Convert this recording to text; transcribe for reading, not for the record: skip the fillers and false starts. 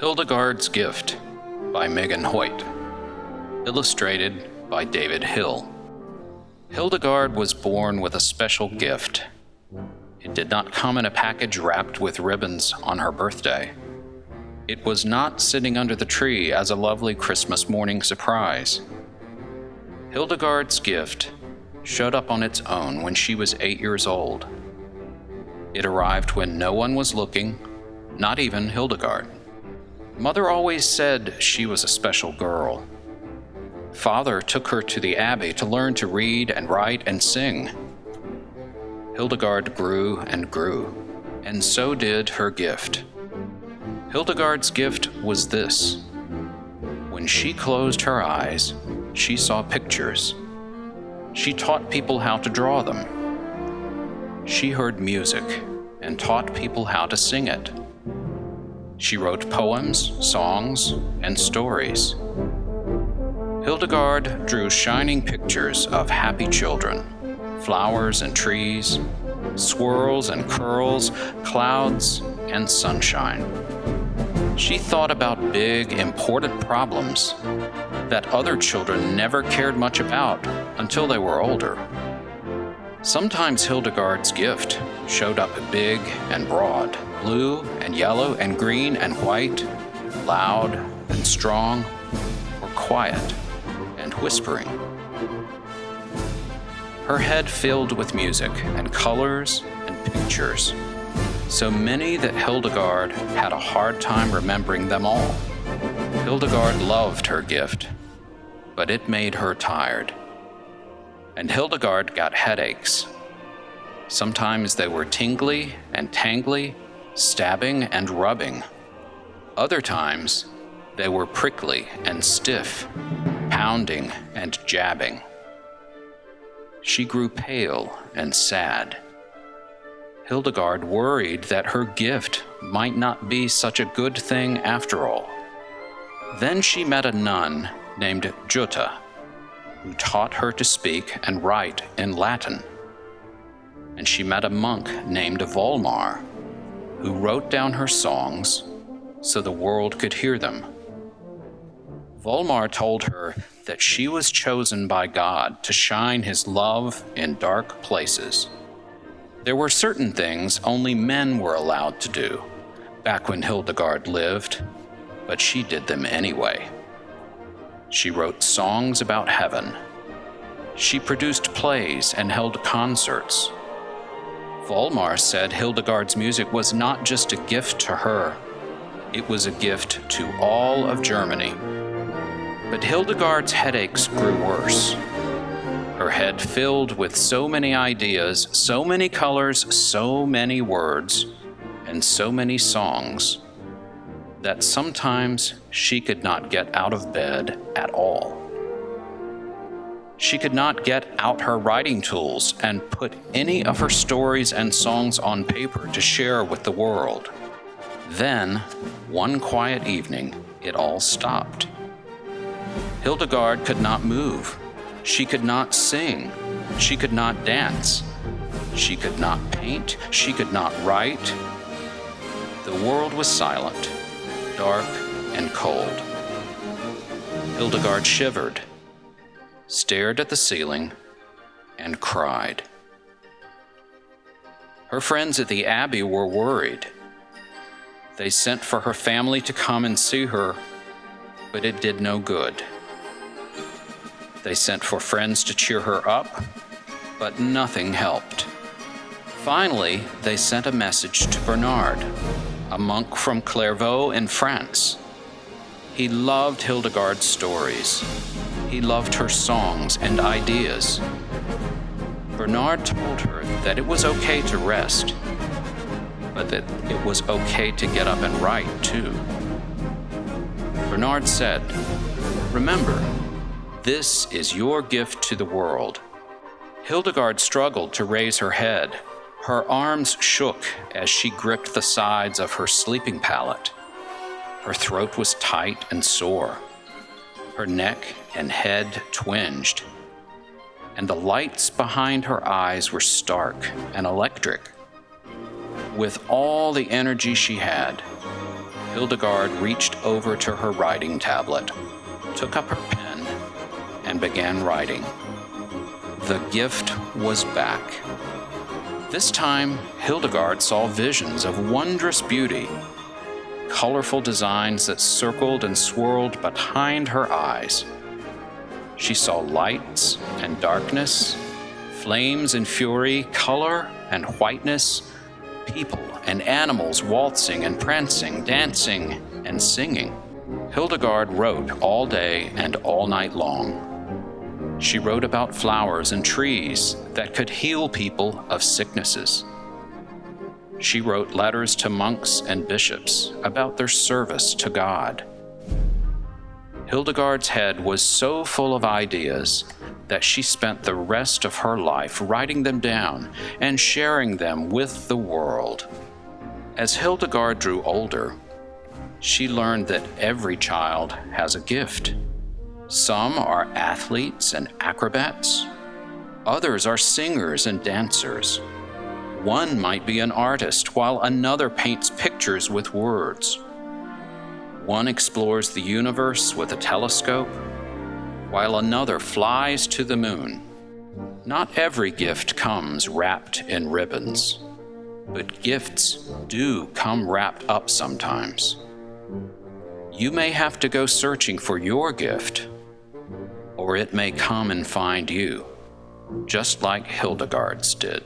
Hildegard's Gift by Megan Hoyt. Illustrated by David Hill. Hildegard was born with a special gift. It did not come in a package wrapped with ribbons on her birthday. It was not sitting under the tree as a lovely Christmas morning surprise. Hildegard's gift showed up on its own when she was 8 years old. It arrived when no one was looking, not even Hildegard. Mother always said she was a special girl. Father took her to the abbey to learn to read and write and sing. Hildegard grew and grew, and so did her gift. Hildegard's gift was this. When she closed her eyes, she saw pictures. She taught people how to draw them. She heard music and taught people how to sing it. She wrote poems, songs, and stories. Hildegard drew shining pictures of happy children, flowers and trees, swirls and curls, clouds and sunshine. She thought about big, important problems that other children never cared much about until they were older. Sometimes Hildegard's gift showed up big and broad, blue and yellow and green and white, loud and strong, or quiet and whispering. Her head filled with music and colors and pictures, so many that Hildegard had a hard time remembering them all. Hildegard loved her gift, but it made her tired. And Hildegard got headaches. Sometimes they were tingly and tangly, stabbing and rubbing. Other times, they were prickly and stiff, pounding and jabbing. She grew pale and sad. Hildegard worried that her gift might not be such a good thing after all. Then she met a nun named Jutta, who taught her to speak and write in Latin. And she met a monk named Volmar, who wrote down her songs so the world could hear them. Volmar told her that she was chosen by God to shine his love in dark places. There were certain things only men were allowed to do back when Hildegard lived, but she did them anyway. She wrote songs about heaven. She produced plays and held concerts. Volmar said Hildegard's music was not just a gift to her, it was a gift to all of Germany. But Hildegard's headaches grew worse. Her head filled with so many ideas, so many colors, so many words, and so many songs, that sometimes she could not get out of bed at all. She could not get out her writing tools and put any of her stories and songs on paper to share with the world. Then, one quiet evening, it all stopped. Hildegard could not move. She could not sing. She could not dance. She could not paint. She could not write. The world was silent, dark and cold. Hildegard shivered, stared at the ceiling, and cried. Her friends at the abbey were worried. They sent for her family to come and see her, but it did no good. They sent for friends to cheer her up, but nothing helped. Finally, they sent a message to Bernard, a monk from Clairvaux in France. He loved Hildegard's stories. He loved her songs and ideas. Bernard told her that it was okay to rest, but that it was okay to get up and write too. Bernard said, "Remember, this is your gift to the world." Hildegard struggled to raise her head. Her arms shook as she gripped the sides of her sleeping pallet. Her throat was tight and sore. Her neck and head twinged, and the lights behind her eyes were stark and electric. With all the energy she had, Hildegard reached over to her writing tablet, took up her pen, and began writing. The gift was back. This time, Hildegard saw visions of wondrous beauty, colorful designs that circled and swirled behind her eyes. She saw lights and darkness, flames and fury, color and whiteness, people and animals waltzing and prancing, dancing and singing. Hildegard wrote all day and all night long. She wrote about flowers and trees that could heal people of sicknesses. She wrote letters to monks and bishops about their service to God. Hildegard's head was so full of ideas that she spent the rest of her life writing them down and sharing them with the world. As Hildegard grew older, she learned that every child has a gift. Some are athletes and acrobats. Others are singers and dancers. One might be an artist, while another paints pictures with words. One explores the universe with a telescope, while another flies to the moon. Not every gift comes wrapped in ribbons, but gifts do come wrapped up sometimes. You may have to go searching for your gift, or it may come and find you, just like Hildegard's did.